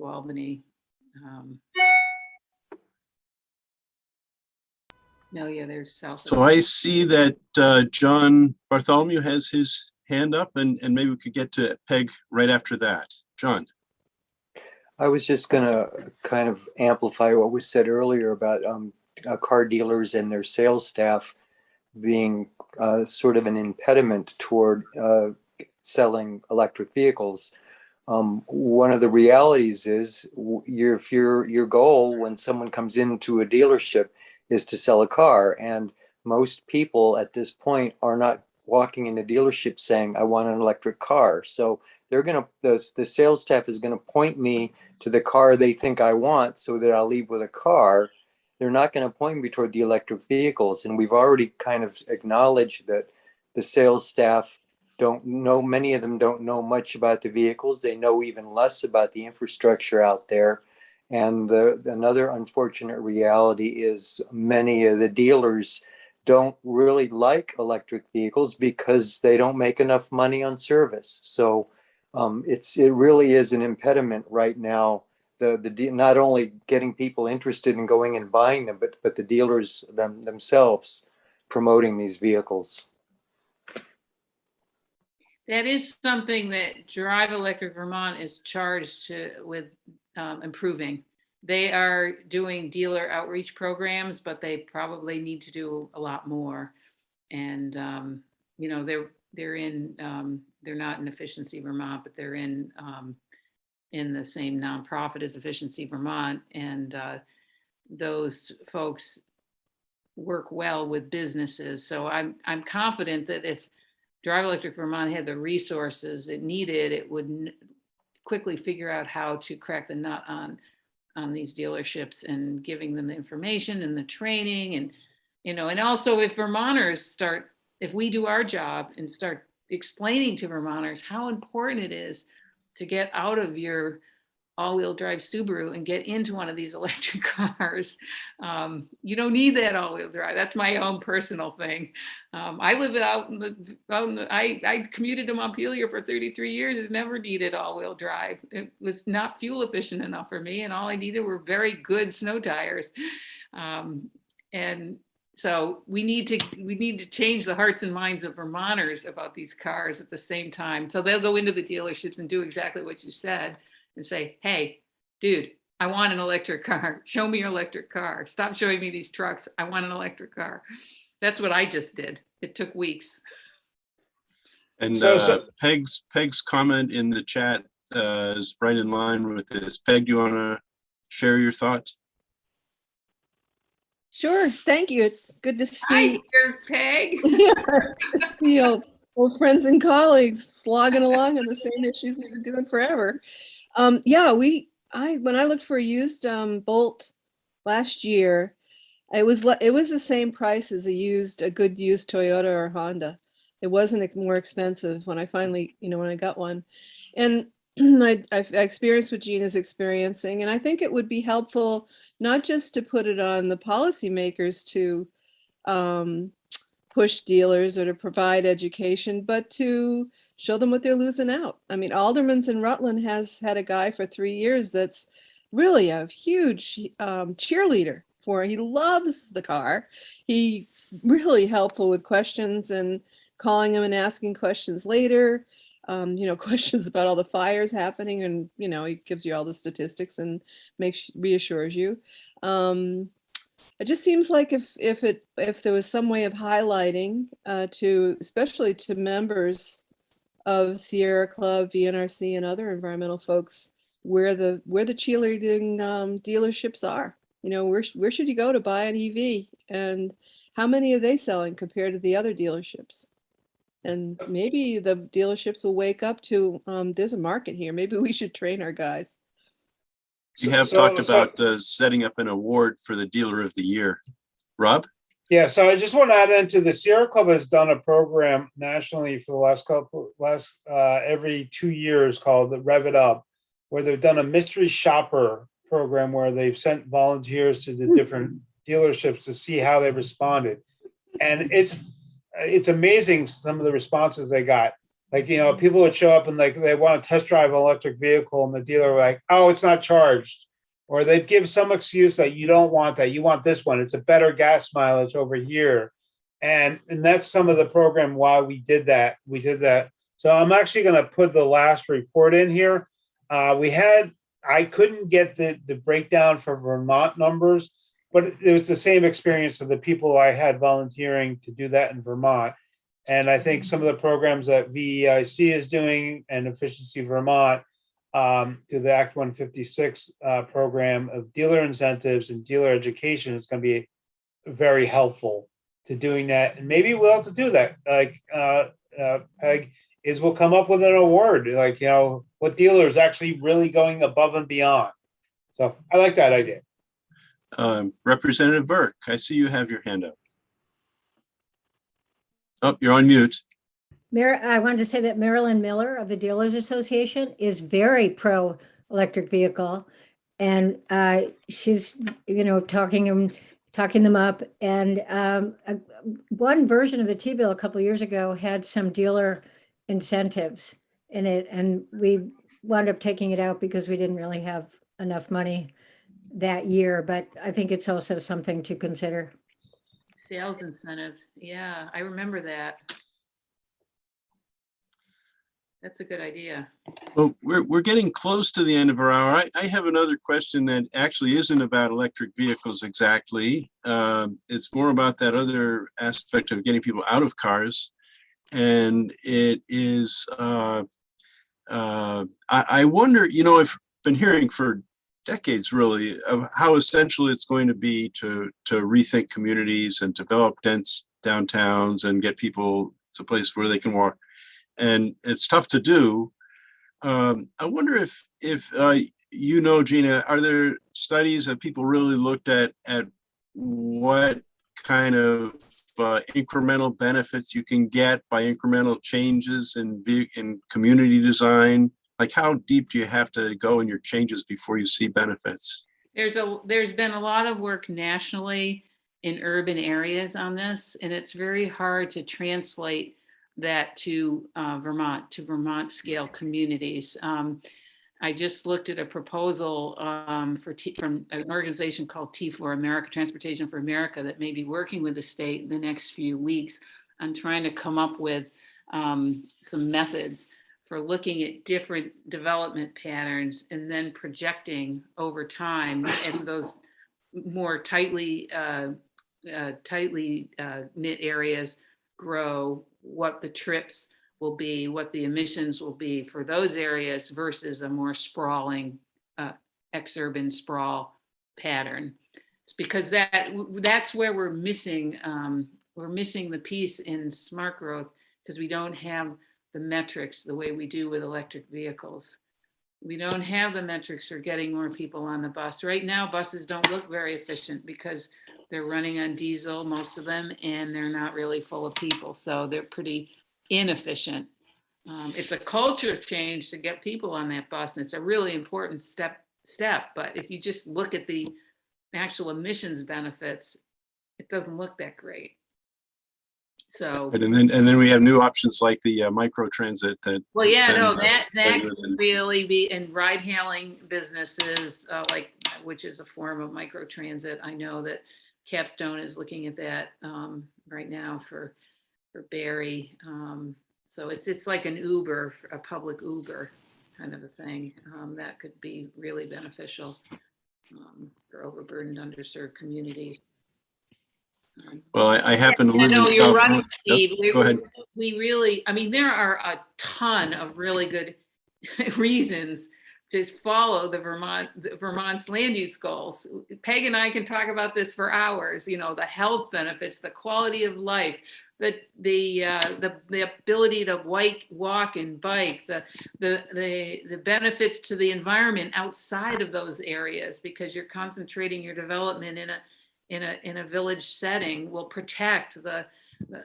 Albany. There's south. So I see that John Bartholomew has his hand up, and maybe we could get to Peg right after that. John. I was just going to kind of amplify what was said earlier about car dealers and their sales staff being sort of an impediment toward selling electric vehicles. One of the realities is if your goal when someone comes into a dealership is to sell a car, and most people at this point are not walking in a dealership saying, I want an electric car. So they're going to, the sales staff is going to point me to the car they think I want so that I'll leave with a car. They're not going to point me toward the electric vehicles. And we've already kind of acknowledged that the sales staff don't know, many of them don't know much about the vehicles. They know even less about the infrastructure out there. And another unfortunate reality is many of the dealers don't really like electric vehicles because they don't make enough money on service. So it really is an impediment right now. Not only getting people interested in going and buying them, but the dealers themselves promoting these vehicles. That is something that Drive Electric Vermont is charged with improving. They are doing dealer outreach programs, but they probably need to do a lot more. And they're not in Efficiency Vermont, but they're in the same nonprofit as Efficiency Vermont, and those folks work well with businesses. So I'm confident that if Drive Electric Vermont had the resources it needed, it would quickly figure out how to crack the nut on these dealerships and giving them the information and the training, and also if Vermonters if we do our job and start explaining to Vermonters how important it is to get out of your all-wheel drive Subaru and get into one of these electric cars. You don't need that all-wheel drive. That's my own personal thing. I live I commuted to Montpelier for 33 years. It never needed all-wheel drive. It was not fuel efficient enough for me, and all I needed were very good snow tires. And so we need to change the hearts and minds of Vermonters about these cars at the same time. So they'll go into the dealerships and do exactly what you said and say, hey, dude, I want an electric car. Show me your electric car. Stop showing me these trucks. I want an electric car. That's what I just did. It took weeks. And Peg's comment in the chat is right in line with this. Peg, do you want to share your thoughts? Sure, thank you. It's good to Hi, see. Peg. See old friends and colleagues slogging along on the same issues we've been doing forever. When I looked for a used Bolt last year, it was the same price as a good used Toyota or Honda. It wasn't more expensive when I finally, when I got one. And I experienced what Gina's experiencing, and I think it would be helpful not just to put it on the policymakers to push dealers or to provide education, but to show them what they're losing out. I mean, Alderman's in Rutland has had a guy for 3 years that's really a huge cheerleader for it. He loves the car. He really helpful with questions and calling him and asking questions later. Questions about all the fires happening, and he gives you all the statistics and reassures you. It just seems like if there was some way of highlighting especially to members of Sierra Club, VNRC, and other environmental folks where the cheerleading dealerships are. Where should you go to buy an EV, and how many are they selling compared to the other dealerships? And maybe the dealerships will wake up to there's a market here. Maybe we should train our guys. You have talked about setting up an award for the Dealer of the Year. Rob? Yeah, so I just want to add into the Sierra Club has done a program nationally for the every 2 years called the Rev It Up, where they've done a mystery shopper program where they've sent volunteers to the different dealerships to see how they responded. And it's amazing some of the responses they got. Like, people would show up and they want to test drive an electric vehicle, and the dealer were like, oh, it's not charged. Or they'd give some excuse that you don't want that. You want this one. It's a better gas mileage over here. And that's some of the program why we did that. So I'm actually going to put the last report in here. I couldn't get the breakdown for Vermont numbers, but it was the same experience of the people I had volunteering to do that in Vermont. And I think some of the programs that VEIC is doing and Efficiency Vermont to the Act 156 program of dealer incentives and dealer education is going to be very helpful doing that. And maybe we'll have to do that. Like Peg, is we'll come up with an award, like, you know, what dealer is actually really going above and beyond. So I like that idea. Representative Burke, I see you have your hand up. Oh, you're on mute. I wanted to say that Marilyn Miller of the Dealers Association is very pro electric vehicle. And she's, you know, talking them up. And one version of the T-bill a couple of years ago had some dealer incentives in it. And we wound up taking it out because we didn't really have enough money that year. But I think it's also something to consider. Sales incentives. Yeah, I remember that. That's a good idea. Well, we're getting close to the end of our hour. I have another question that actually isn't about electric vehicles exactly. It's more about that other aspect of getting people out of cars. And it is, I wonder, you know, I've been hearing for decades really of how essential it's going to be to rethink communities and develop dense downtowns and get people to a place where they can walk. And it's tough to do. I wonder if you know, Gina, are there studies that people really looked at what kind of incremental benefits you can get by incremental changes in community design? Like, how deep do you have to go in your changes before you see benefits? There's been a lot of work nationally in urban areas on this, and it's very hard to translate that to Vermont scale communities. I just looked at a proposal from an organization called T4 America, Transportation for America, that may be working with the state in the next few weeks on trying to come up with some methods for looking at different development patterns and then projecting over time as those more tightly knit areas grow, what the trips will be, what the emissions will be for those areas versus a more sprawling exurban sprawl pattern. It's because that's where we're missing the piece in smart growth, because we don't have the metrics the way we do with electric vehicles. We don't have the metrics for getting more people on the bus. Right now, buses don't look very efficient because they're running on diesel, most of them, and they're not really full of people. So they're pretty inefficient. It's a culture change to get people on that bus, and it's a really important step. But if you just look at the actual emissions benefits, it doesn't look that great. So, and then we have new options like the micro transit that. Well, yeah, no, that could really be in ride hailing businesses, which is a form of micro transit. I know that Capstone is looking at that right now for Barrie. So it's like an Uber, a public Uber kind of a thing that could be really beneficial for overburdened, underserved communities. Well, I happen to live in You're South. right, Steve. Go ahead. We really, I mean, there are a ton of really good reasons to follow Vermont's land use goals. Peg and I can talk about this for hours. You know, the health benefits, the quality of life, the ability to walk and bike, the benefits to the environment outside of those areas, because you're concentrating your development in a village setting will protect the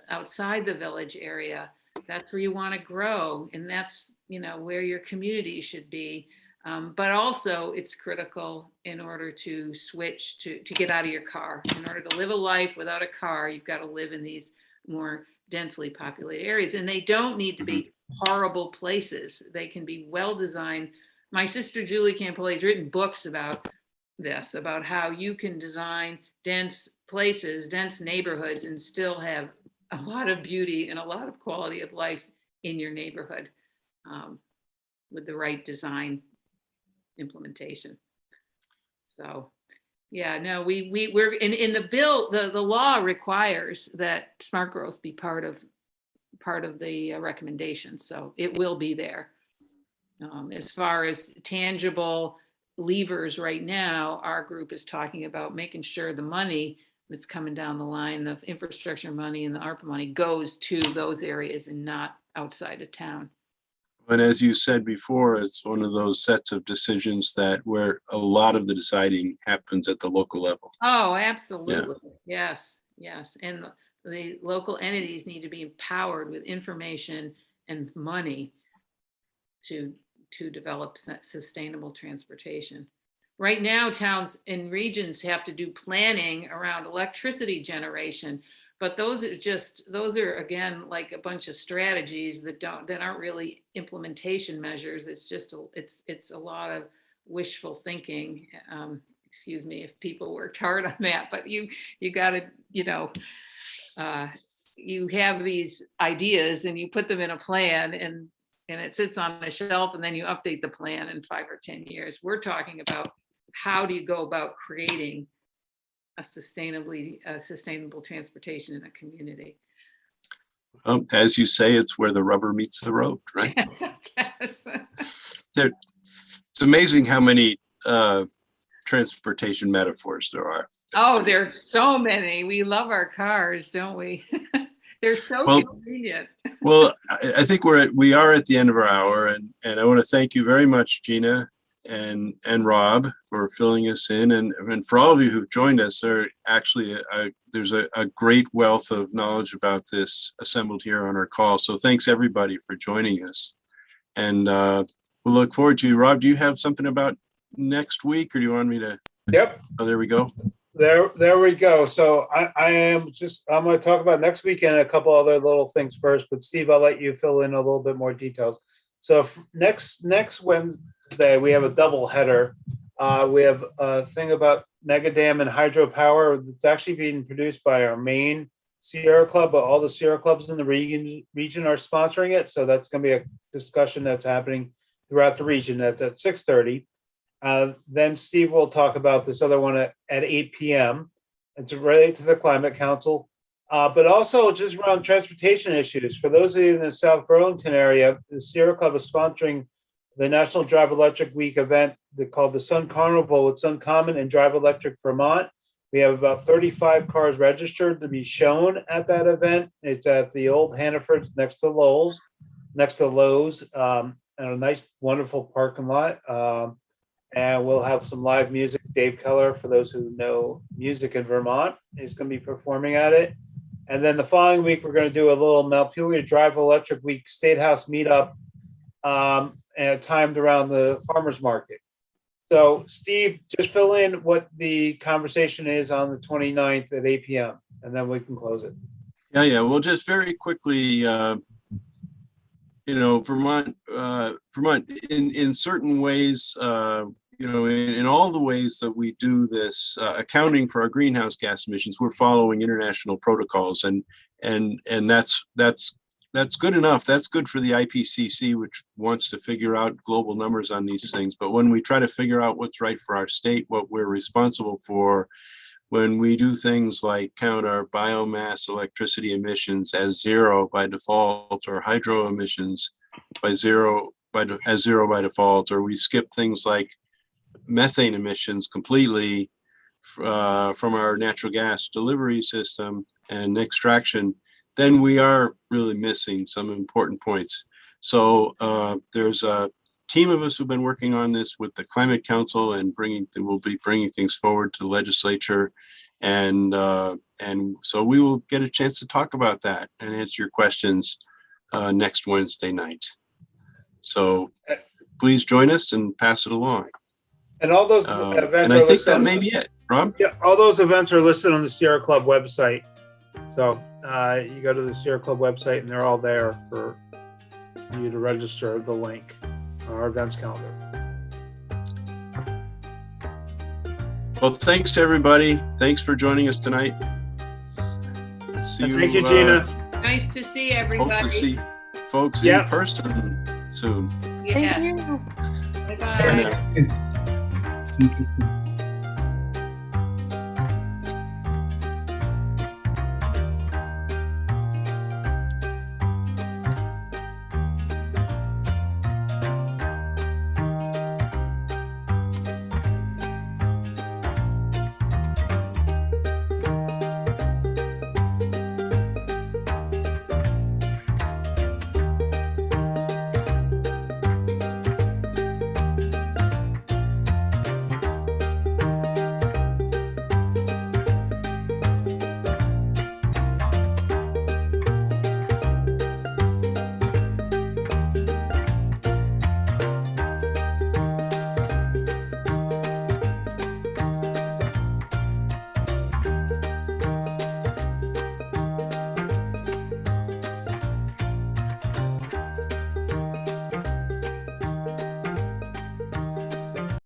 outside the village area. That's where you want to grow, and that's, you know, where your community should be. But also it's critical in order to switch to get out of your car. In order to live a life without a car, you've got to live in these more densely populated areas, and they don't need to be horrible places. They can be well designed. My sister Gina Compoli has written books about this, about how you can design dense places, dense neighborhoods, and still have a lot of beauty and a lot of quality of life in your neighborhood with the right design implementation. So yeah, no, we're in the bill, the law requires that smart growth be part of the recommendation. So it will be there. As far as tangible levers right now, our group is talking about making sure the money that's coming down the line, the infrastructure money and the ARPA money goes to those areas and not outside of town. And as you said before, it's one of those sets of decisions that where a lot of the deciding happens at the local level. Oh, absolutely. Yes, yes. And the local entities need to be empowered with information and money to develop sustainable transportation. Right now, towns and regions have to do planning around electricity generation, but those are again like a bunch of strategies that aren't really implementation measures. It's just it's a lot of wishful thinking. Excuse me if people worked hard on that, but you got to, you have these ideas and you put them in a plan and it sits on a shelf and then you update the plan in 5 or 10 years. We're talking about how do you go about creating a sustainable transportation in a community. As you say, it's where the rubber meets the road, right? Yes, I guess. It's amazing how many transportation metaphors there are. Oh, there's so many. We love our cars, don't we? They're so convenient. Well, I think we are at the end of our hour, and I want to thank you very much, Gina and Robb, for filling us in, and for all of you who've joined us. There's a great wealth of knowledge about this assembled here on our call. So thanks everybody for joining us, and we'll look forward to you. Robb, do you have something about next week, or do you want me to? Yep. Oh, there we go. There we go. So I'm going to talk about next week and a couple other little things first, but Steve, I'll let you fill in a little bit more details. So next Wednesday, we have a double header. We have a thing about mega dam and hydropower. It's actually being produced by our main Sierra Club, but all the Sierra Clubs in the region are sponsoring it. So that's going to be a discussion that's happening throughout the region. That's at 6:30. Then Steve will talk about this other one at 8 p.m. It's related to the Climate Council, but also just around transportation issues. For those of you in the South Burlington area, the Sierra Club is sponsoring the National Drive Electric Week event called the Sun Carnival with Sun Common and Drive Electric Vermont. We have about 35 cars registered to be shown at that event. It's at the old Hannaford's next to Lowe's, and a nice, wonderful parking lot. And we'll have some live music. Dave Keller, for those who know music in Vermont, is going to be performing at it. And then the following week, we're going to do a little Montpelier Drive Electric Week State House meetup and timed around the farmers market. So Steve, just fill in what the conversation is on the 29th at 8 p.m. and then we can close it. Yeah. Well, just very quickly, Vermont in certain ways, in all the ways that we do this accounting for our greenhouse gas emissions, we're following international protocols, and that's good enough. That's good for the IPCC, which wants to figure out global numbers on these things. But when we try to figure out what's right for our state, what we're responsible for, when we do things like count our biomass electricity emissions as zero by default, or hydro emissions as zero by default, or we skip things like methane emissions completely from our natural gas delivery system and extraction, then we are really missing some important points. So there's a team of us who've been working on this with the Climate Council, and we'll be bringing things forward to the legislature. And so we will get a chance to talk about that and answer your questions next Wednesday night. So please join us and pass it along. And all those events and I think that may be it, Rob. Yeah, all those events are listed on the Sierra Club website. So you go to the Sierra Club website and they're all there for you to register the link on our events calendar. Well, thanks to everybody. Thanks for joining us tonight. Thank you, Gina. Nice to see Hope everybody. to see folks in person soon. Yeah. Thank you. Bye-bye. Bye now.